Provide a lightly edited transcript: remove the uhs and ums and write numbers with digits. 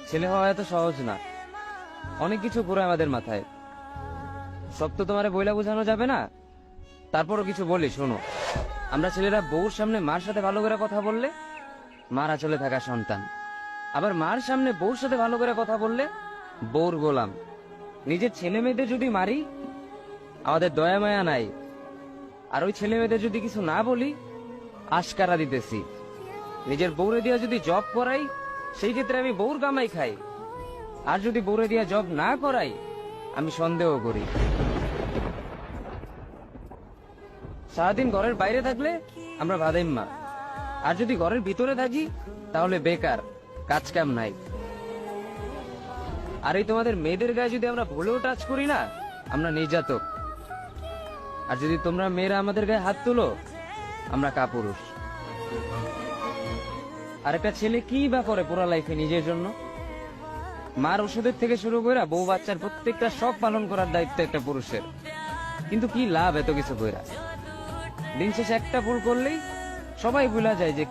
ছেলে হওয়া এত সহজ না, অনেক কিছু ঘুরে আমাদের মাথায়। সব তো তোমারে বইলা বোঝানো যাবে না, তারপরও কিছু বলি শোনো। আমরা ছেলেরা বউর সামনে মার সাথে ভালো করে কথা বললে মার আঁচলে থাকা সন্তান, আবার মার সামনে বউর সাথে ভালো করে কথা বললে বউর গোলাম। নিজের ছেলে মেয়েদের যদি মারি আমাদের দয়া মায়া নাই, আর ওই ছেলে মেয়েদের যদি কিছু না বলি আশকারা দিতেছি। নিজের বউরে দিয়া যদি জব করাই সেই ক্ষেত্রে আমি বউর কামাই খাই, আর যদি বউরে দিয়া জব না করাই আমি সন্দেহ করি। সারাদিন ঘরের বাইরে থাকলে আমরা ভাদাইম্মা, আর যদি ঘরের ভিতরে থাকি তাহলে বেকার, কাজ কাম নাই। আর এই তোমাদের মেয়েদের গায়ে যদি আমরা ভুলেও টাচ করি না আমরা নির্যাতক, আর যদি তোমরা মেয়েরা আমাদের গায়ে হাত তুলো আমরা কাপুরুষ। আর একটা ছেলে কি বা করে পুরো লাইফে নিজের জন্য? মার ওষুধের থেকে শুরু করে বউ বাচ্চার প্রত্যেকটা শখ পালন করার দায়িত্ব একটা পুরুষের। কিন্তু কি লাভ এত কিছু কইরা? দিন শেষে একটা ভুল করলেই সবাই ভুলা যায় যে